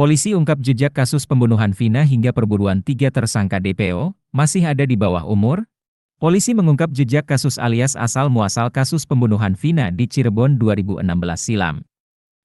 Polisi ungkap jejak kasus pembunuhan Vina hingga perburuan 3 tersangka DPO, masih ada di bawah umur. Polisi mengungkap jejak kasus alias asal-muasal kasus pembunuhan Vina di Cirebon 2016 silam.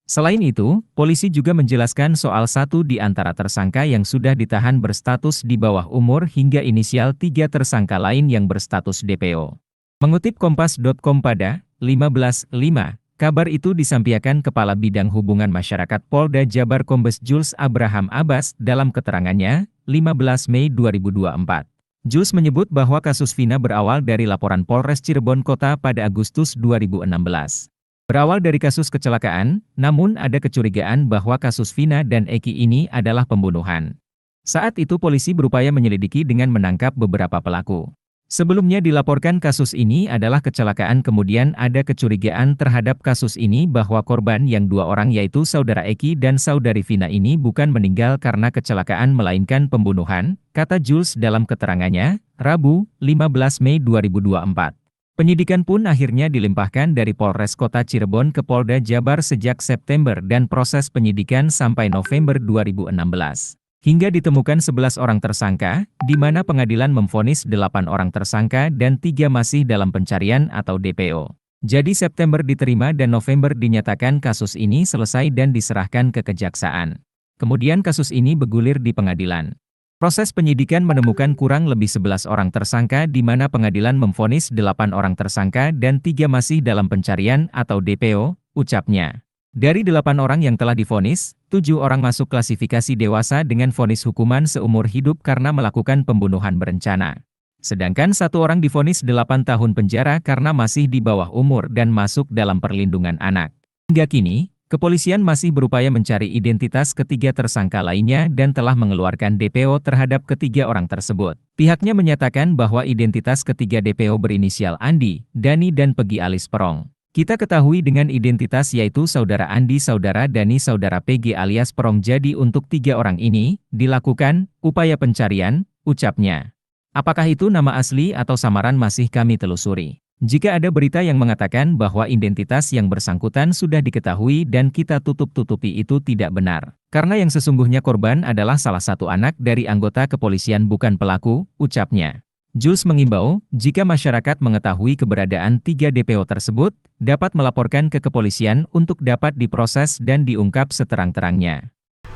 Selain itu, polisi juga menjelaskan soal satu di antara tersangka yang sudah ditahan berstatus di bawah umur hingga inisial 3 tersangka lain yang berstatus DPO. Mengutip Kompas.com pada 15/5, kabar itu disampaikan Kepala Bidang Hubungan Masyarakat Polda Jabar Kombes Jules Abraham Abbas dalam keterangannya, 15 Mei 2024. Jules menyebut bahwa kasus Vina berawal dari laporan Polres Cirebon Kota pada Agustus 2016. Berawal dari kasus kecelakaan, namun ada kecurigaan bahwa kasus Vina dan Eki ini adalah pembunuhan. Saat itu polisi berupaya menyelidiki dengan menangkap beberapa pelaku. Sebelumnya dilaporkan kasus ini adalah kecelakaan, kemudian ada kecurigaan terhadap kasus ini bahwa korban yang 2 orang yaitu Saudara Eki dan Saudari Vina ini bukan meninggal karena kecelakaan melainkan pembunuhan, kata Jules dalam keterangannya, Rabu, 15 Mei 2024. Penyidikan pun akhirnya dilimpahkan dari Polres Kota Cirebon ke Polda Jabar sejak September dan proses penyidikan sampai November 2016. Hingga ditemukan 11 orang tersangka, di mana pengadilan memvonis 8 orang tersangka dan 3 masih dalam pencarian atau DPO. Jadi September diterima dan November dinyatakan kasus ini selesai dan diserahkan ke kejaksaan. Kemudian kasus ini bergulir di pengadilan. Proses penyidikan menemukan kurang lebih 11 orang tersangka di mana pengadilan memvonis 8 orang tersangka dan 3 masih dalam pencarian atau DPO, ucapnya. Dari 8 orang yang telah divonis, 7 orang masuk klasifikasi dewasa dengan vonis hukuman seumur hidup karena melakukan pembunuhan berencana. Sedangkan 1 orang divonis 8 tahun penjara karena masih di bawah umur dan masuk dalam perlindungan anak. Hingga kini, kepolisian masih berupaya mencari identitas ketiga tersangka lainnya dan telah mengeluarkan DPO terhadap ketiga orang tersebut. Pihaknya menyatakan bahwa identitas ketiga DPO berinisial Andi, Dani dan Pegi alias Perong. Kita ketahui dengan identitas yaitu Saudara Andi, Saudara Dani, Saudara PG alias Perong. Jadi untuk 3 orang ini, dilakukan upaya pencarian, ucapnya. Apakah itu nama asli atau samaran masih kami telusuri. Jika ada berita yang mengatakan bahwa identitas yang bersangkutan sudah diketahui dan kita tutup-tutupi itu tidak benar. Karena yang sesungguhnya korban adalah salah satu anak dari anggota kepolisian bukan pelaku, ucapnya. Jules mengimbau, jika masyarakat mengetahui keberadaan 3 DPO tersebut, dapat melaporkan ke kepolisian untuk dapat diproses dan diungkap seterang-terangnya.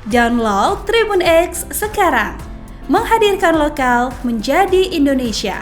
Download Tribun X sekarang, menghadirkan lokal menjadi Indonesia.